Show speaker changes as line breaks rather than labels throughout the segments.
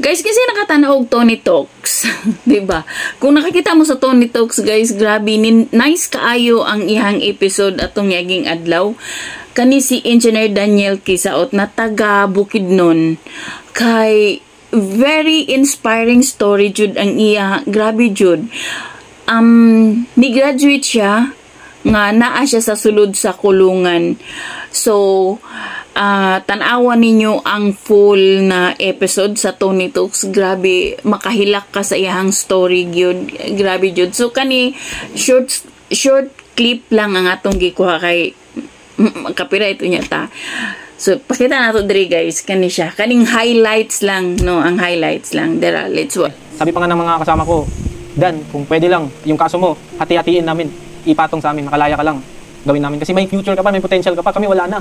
Guys, kasi nakatanaw og Tony Talks, 'di ba? Kung nakakita mo sa Tony Talks, guys, grabe nice kaayo ang ihang episode atong yaging adlaw. Kani si Engineer Daniel Kisaot na taga Bukidnon. Kay very inspiring story jud ang iya. Grabe jud. Ni graduate siya nga naa siya sa sulod sa kulungan. So, tanawa ninyo ang full na episode sa Tony Talks. Grabe, makahilak ka sa iyang story gyud. Grabe jud. So kani short clip lang ang atong gikuha kay copyright unya ta. So pakita nato diri guys, kani siya. Kaning highlights lang, no, ang highlights lang. Dara, let's watch.
Sabi pa nga ng mga kasama ko, Dan, kung pwede lang yung kaso mo, hati-hatiin namin, ipatong sa amin, makalaya ka lang. Gawin namin kasi may future ka pa, may potential ka pa, kami wala na.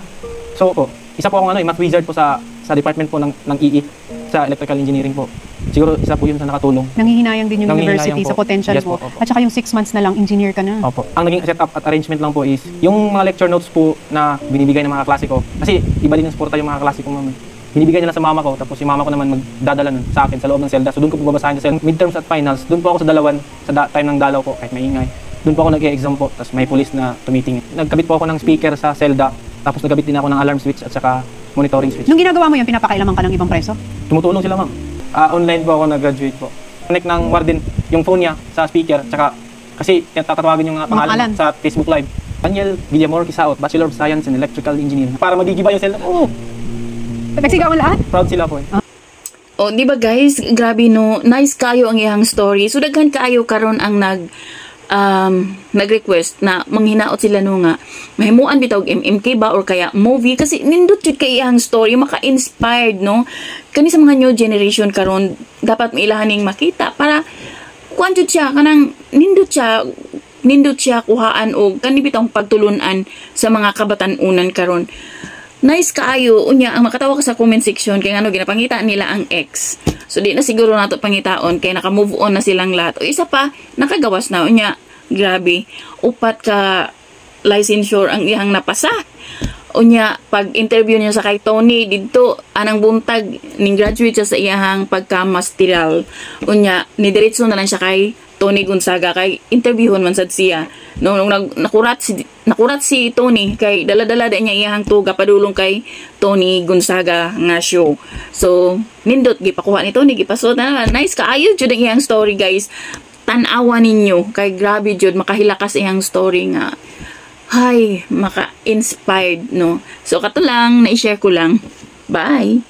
So po, isa po akong math wizard po sa department po ng EE sa electrical engineering po. Siguro isa po yun sa nakatulong.
Nanghihinayang din yung university sa potential
yes,
mo.
Po.
At saka yung 6 months na lang, engineer ka na.
Opo. Ang naging setup at arrangement lang po is yung mga lecture notes po na binibigay ng mga klase ko. Kasi iba din yung suporta yung mga klase ko, ma'am. Binibigay nila sa mama ko, tapos si mama ko naman magdadala nun sa akin sa loob ng selda. So doon ko po babasahin sa midterms at finals. Doon po ako sa time ng dalaw ko, kahit maingay. Doon po ako nag-e-exam po, tapos may police na tumitingin. Nagkabit po ako ng speaker sa selda, tapos nagkabit din ako ng alarm switch at saka monitoring switch.
Nung ginagawa mo yun, pinapakailaman ka ng ibang preso?
Tumutulong sila, ma'am. Online po ako nag-graduate po. Connect ng warden yung phone niya sa speaker, tsaka kasi tatawagin yung pangalan sa Facebook Live. Daniel Villamor Kisaot, Bachelor of Science in Electrical Engineering. Para magigiba yung selda. Oh!
Nagsigawan lahat?
Proud sila po eh.
Oh, di ba guys? Grabe no. Nice kayo ang iyang story. So daghan kaayo karon ang nag-request na manghinaot sila no nga mahimuan bitaw MMK ba or kaya movie kasi nindot jud kay iyang story, maka-inspired no. Kani sa mga new generation karon dapat mailahaning makita para kuan jud siya kanang nindot siya kuhaan og kani bitong pagtulunan sa mga kabatan-unan karon. Nice kaayo unya ang makatawa ka sa comment section kay ngano ginapangita nila ang ex. So di na siguro nato pangitaon kay naka-move on na silang lahat. O isa pa nakagawas na unya. Grabe, upat ka licensure ang iyang napasa. Unya pag interview niya sa kay Tony didto anang buntag ning graduate siya sa iyang pagka-masteral. Unya ni diretso na lang siya kay Tony Gonzaga kay interviewon man sad siya. Nung nakurat si Tony kay dala-dala niya iyang tuga padulong kay Tony Gonzaga nga show. So nindot gipakuha ni Tony gipasod na nice kaayo jud ang iyang story guys. Tan-awa ninyo kay grabe jud makahilakas iyang story nga. Hay, maka-inspired no. So kato lang na i-share ko lang. Bye.